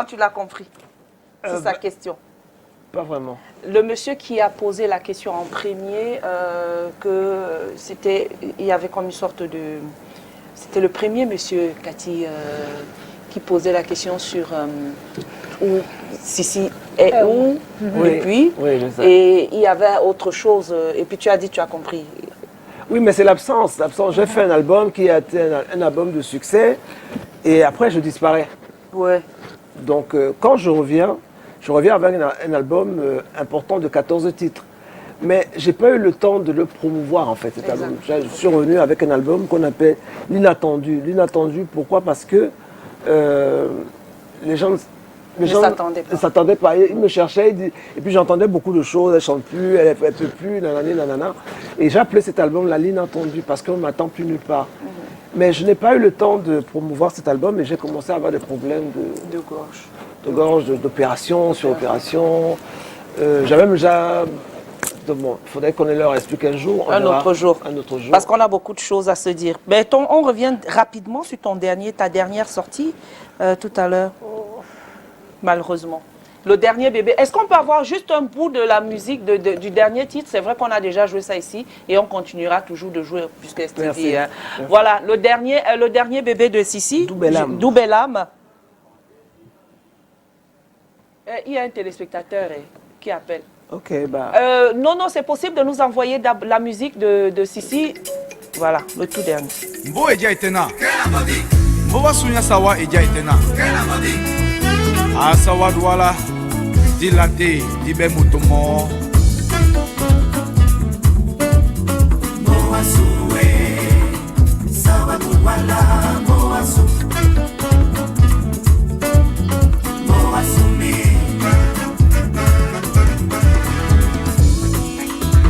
tu l'as compris. C'est sa question.
Pas vraiment.
Le monsieur qui a posé la question en premier, il y avait comme une sorte de... C'était le premier monsieur, Cathy, qui posait la question sur où Sissi est où, depuis.
Oui, je sais.
Et il y avait autre chose. Et puis tu as dit, tu as compris.
Oui, mais c'est l'absence. J'ai fait un album qui a été un album de succès. Et après, je disparais.
Ouais.
Donc, quand je reviens avec un album important de 14 titres. Mais je n'ai pas eu le temps de le promouvoir, en fait, cet album. Je suis revenu avec un album qu'on appelle L'Inattendu. L'Inattendu, pourquoi? Parce que les gens ne s'attendaient pas. Ils me cherchaient, et puis j'entendais beaucoup de choses. Elle ne chante plus, elle ne peut plus, nanana. Et j'ai appelé cet album L'Inattendu, parce qu'on ne m'attend plus nulle part. Mais je n'ai pas eu le temps de promouvoir cet album, et j'ai commencé à avoir des problèmes
de gorge.
D'opération sur opération. J'avais déjà... Il faudrait qu'on leur explique un jour.
Un autre jour. Parce qu'on a beaucoup de choses à se dire. Mais on revient rapidement sur ta dernière sortie tout à l'heure. Malheureusement. Le dernier bébé. Est-ce qu'on peut avoir juste un bout de la musique du dernier titre? C'est vrai qu'on a déjà joué ça ici et on continuera toujours de jouer puisque c'est dit. Voilà, le dernier bébé de Sissi. Doubelam. Il y a un téléspectateur qui appelle.
Ok,
non, c'est possible de nous envoyer la musique de Sissi. Voilà, le tout dernier.
Mbo eja itena. Mbo wasunya sawa eja itena. Asawa douala. Dilate, dibe mutomo. Mbo wasuwe. Sawa douala, mbo wasu. Mbo wasumi.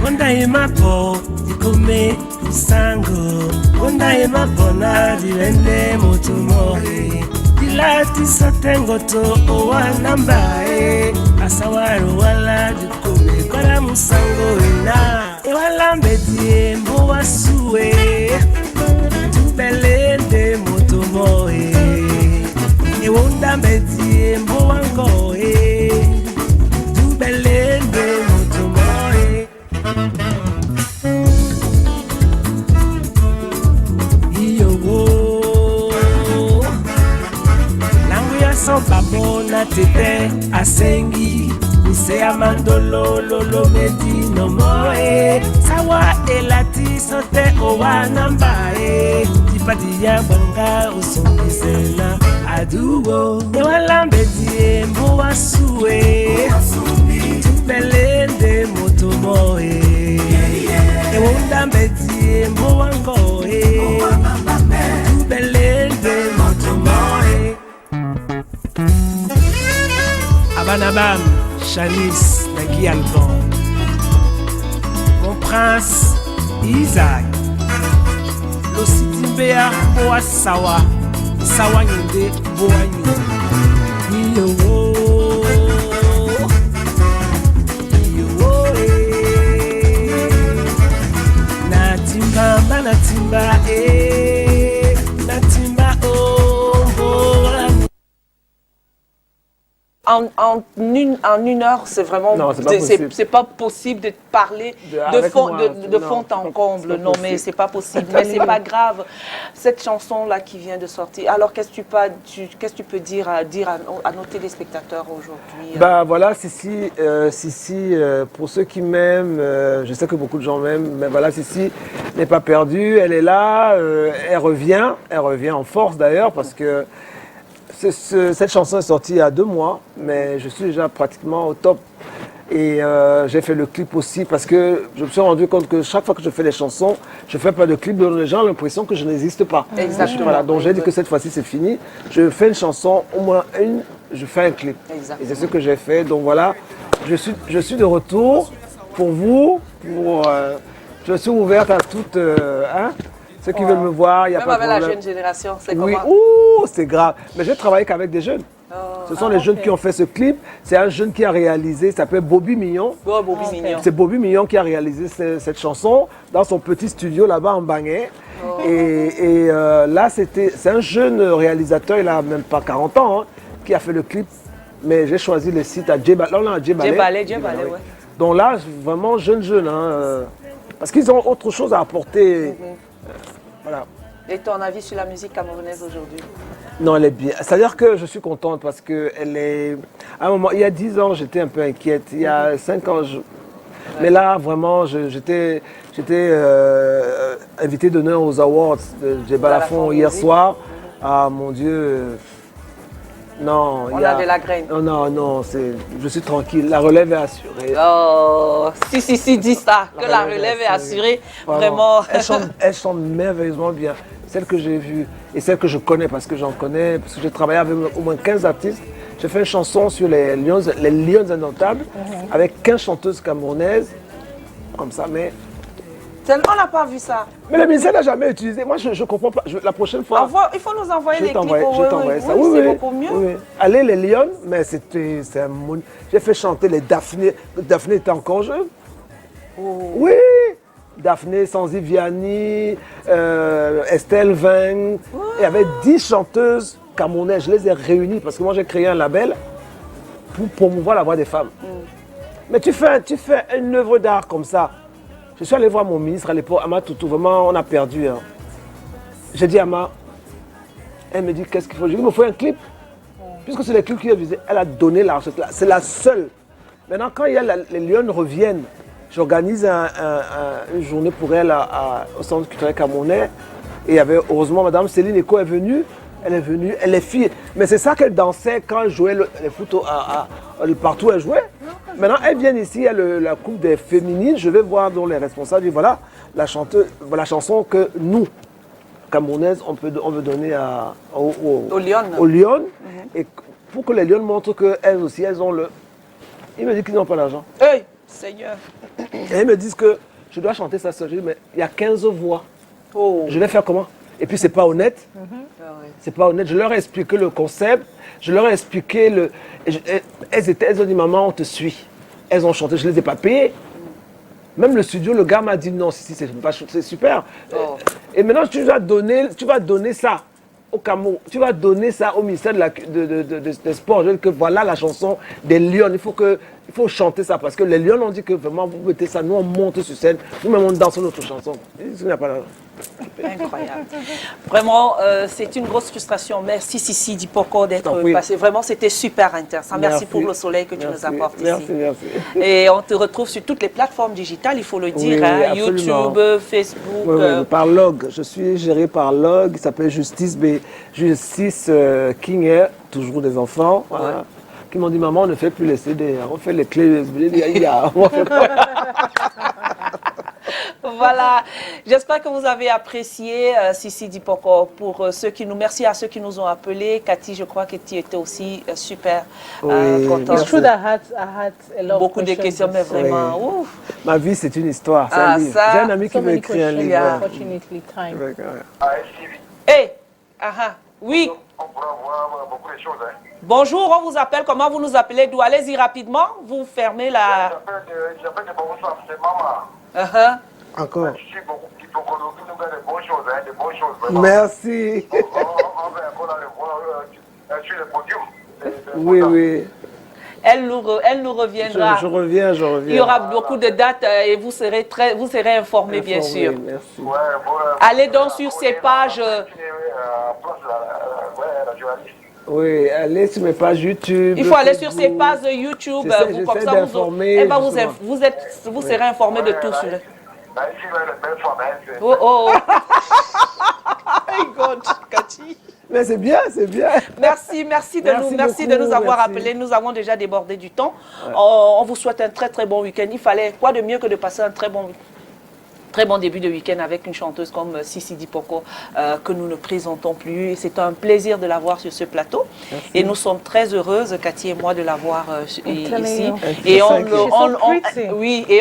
Onda emapo, ikome, sango. Onda emapo na dilende mutumore. Dilati satengo to owanambae. Asawaro wala dukome kora musango ina. Ewala mbedie mbo wasue. Tubelende mutumore. Ewonda mbedie mbo wangoe. Tubelende mutumore. Babo na tete asengi ise amandolo lolo meti no moe sawa elati sote owana mbae tipati ya banga usumisela aduwo ewala mbedi mbo wasue tubelende moto moe ewonda mbedi mbo wangoe tubelende moto moe. Abanabam, Chalice, Nagui Alban. Mon prince, Isaac. L'Ossitine Bea boa sawa sawa nyinde boa nyinde natimba natimba
En une heure, c'est vraiment...
Non, c'est pas possible.
C'est pas possible de parler de fond en comble. Non, mais c'est pas possible. Mais c'est pas grave. Cette chanson-là qui vient de sortir, alors qu'est-ce que tu peux dire à nos téléspectateurs aujourd'hui?
Bah voilà, Sissi, pour ceux qui m'aiment, je sais que beaucoup de gens m'aiment, mais voilà, Sissi n'est pas perdue. Elle est là, elle revient en force d'ailleurs, parce que cette chanson est sortie il y a 2 mois, mais je suis déjà pratiquement au top. Et j'ai fait le clip aussi parce que je me suis rendu compte que chaque fois que je fais des chansons, je fais pas de clip, donc les gens ont l'impression que je n'existe pas.
Exactement.
Voilà, donc j'ai dit que cette fois-ci c'est fini. Je fais une chanson, au moins une, je fais un clip.
Exactement.
Et c'est ce que j'ai fait. Donc voilà, je suis de retour pour vous. Je suis ouverte à toutes... ceux qui veulent me voir, il n'y a
même
pas de problème.
avec la jeune génération, c'est
Oui,
comment?
c'est grave. Mais j'ai travaillé qu'avec des jeunes. Ce sont les jeunes qui ont fait ce clip. C'est un jeune qui a réalisé, il s'appelle Bobby Mignon.
Oh, Bobby Mignon.
C'est Bobby Mignon qui a réalisé cette chanson dans son petit studio là-bas en Banguet. Et là, c'est un jeune réalisateur, il n'a même pas 40 ans, qui a fait le clip. Mais j'ai choisi le site à Djebalé. Là, on a Djebalé.
Djebalé, ouais.
Donc là, vraiment jeune. Parce qu'ils ont autre chose à apporter. Voilà.
Et ton avis sur la musique camerounaise aujourd'hui?
Non, elle est bien. C'est-à-dire que je suis contente parce qu'elle est... À un moment, il y a 10 ans, j'étais un peu inquiète. Il y a 5 ans, mais là, vraiment, j'étais invité d'honneur aux Awards de Djebalafon hier soir. Ah, mon Dieu. Non,
on a de la graine.
Non, je suis tranquille. La relève est assurée.
Oh, si, dis ça, que la relève est assurée. Vraiment.
Elle chante merveilleusement bien. Celle que j'ai vue et celle que je connais, parce que j'en connais, parce que j'ai travaillé avec au moins 15 artistes. J'ai fait une chanson sur les Lions Indomptables avec 15 chanteuses camerounaises, comme ça, mais...
On n'a pas vu ça.
Mais le ministère n'a jamais utilisé. Moi, je ne comprends pas. La prochaine fois...
il faut nous envoyer les clips.
Je t'envoie ça.
Oui, c'est beaucoup mieux.
Oui. Allez, les Lions, mais c'est un monde... J'ai fait chanter les Daphné. Daphné était encore jeune. Oh. Oui. Daphné, Sanzi Vianney, Estelle Veng. Il y avait 10 chanteuses camerounaises. Je les ai réunies parce que moi, j'ai créé un label pour promouvoir la voix des femmes. Mais tu fais une œuvre d'art comme ça. Je suis allé voir mon ministre à l'époque, Ama Toutou, vraiment, on a perdu. J'ai dit à Ama, elle me dit, qu'est-ce qu'il faut? Je lui ai dit, il me faut un clip. Puisque c'est les clips qui a visé, elle a donné l'argent. C'est la seule. Maintenant, quand les Lions reviennent, j'organise une journée pour elle au Centre culturel camerounais. Et il y avait, heureusement, Madame Céline Eko est venue. Elle est venue, elle est fille. Mais c'est ça qu'elle dansait quand elle jouait les foot partout où elle jouait. Maintenant, elle vient ici, il y a la coupe des féminines. Je vais voir donc les responsables. Et voilà la chanson que nous, Camerounaises, on veut donner aux Lions. Et pour que les Lions montrent qu'elles aussi, elles ont le... Ils me disent qu'ils n'ont pas l'argent.
Hey, Seigneur.
Et ils me disent que je dois chanter ça seule. Je dis, mais il y a 15 voix.
Oh.
Je vais faire comment? Et puis, c'est pas honnête. C'est pas honnête. Je leur ai expliqué le concept. Je leur ai expliqué elles ont dit, maman, on te suit. Elles ont chanté, je ne les ai pas payées. Même le studio, le gars m'a dit, non, c'est super. Oh. Et maintenant, tu vas donner ça au Cameroun. Tu vas donner ça au ministère des Sports. Je veux dire que voilà la chanson des Lions. Il faut chanter ça parce que les Lions ont dit que vraiment, vous mettez ça. Nous, on monte sur scène. Nous-mêmes, on danse notre chanson. Il n'y a pas
incroyable. Vraiment, c'est une grosse frustration. Merci Sissi Dipoko d'être passé. Vraiment, c'était super intéressant. Merci pour le soleil que tu nous apportes ici.
Merci.
Et on te retrouve sur toutes les plateformes digitales, il faut le dire. YouTube, Facebook.
Oui, par Log. Je suis géré par Log. Il s'appelle Justice King Air, toujours des enfants. Voilà. Qui m'ont dit, maman, on ne fait plus les CD. On fait les clés USB.
Voilà, j'espère que vous avez apprécié Sissi Dipoko. Pour ceux qui nous, merci à ceux qui nous ont appelés. Cathy, je crois que tu étais aussi super contente.
It's true that I had a lot
Beaucoup
of
de questions, mais vraiment,
Oui.
ouf.
Ma vie, c'est une histoire, c'est
Ah,
un livre.
ça.
J'ai un ami qui
so
veut
many
écrire un
questions.
livre.
Unfortunately, time.
Hey, oui.
On pourra voir beaucoup de choses. Hein.
Bonjour, on vous appelle. Comment vous nous appelez? D'où? Allez-y rapidement. Vous fermez la...
J'appelle de Bonsoir, c'est maman.
Encore.
Je suis beaucoup qui nous donne de bonnes choses, hein, de bonnes choses. Vraiment.
Merci.
On va encore aller voir sur le podium.
Oui, oui.
Elle nous reviendra.
Je reviens.
Il y aura beaucoup de dates et vous serez informés, bien sûr.
Merci.
Ouais,
Allez donc sur ces pages.
Oui, allez sur mes pages YouTube.
Il faut aller sur ces pages YouTube. Comme ça, vous serez informés de tout sur le... Oh, oh, oh. My God, Cathy.
Mais c'est bien, c'est bien.
Merci de nous avoir appelés. Nous avons déjà débordé du temps. Ouais. On vous souhaite un très très bon week-end. Il fallait quoi de mieux que de passer un très bon début de week-end avec une chanteuse comme Sissi Dipoko que nous ne présentons plus. C'est un plaisir de la voir sur ce plateau. Merci. Et nous sommes très heureuses, Cathy et moi, de la voir ici. Et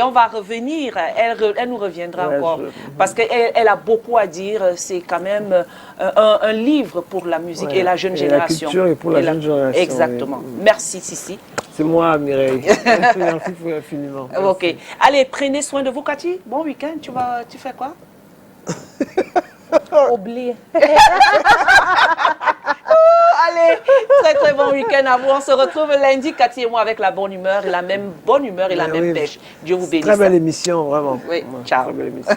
on va revenir. Elle nous reviendra encore. Parce qu'elle a beaucoup à dire. C'est quand même un livre pour la musique et la jeune génération.
La culture et pour la jeune génération.
Exactement. Oui. Merci, Sissi.
C'est moi, Mireille. Merci infiniment. Merci.
Ok. Allez, prenez soin de vous, Cathy. Bon week-end. Tu fais quoi?
Oublié.
Allez, très très bon week-end à vous. On se retrouve lundi, Cathy et moi, avec la bonne humeur et la même bonne humeur et la même pêche. Dieu vous bénisse.
Très belle émission, vraiment.
Oui, ciao.
Très belle émission.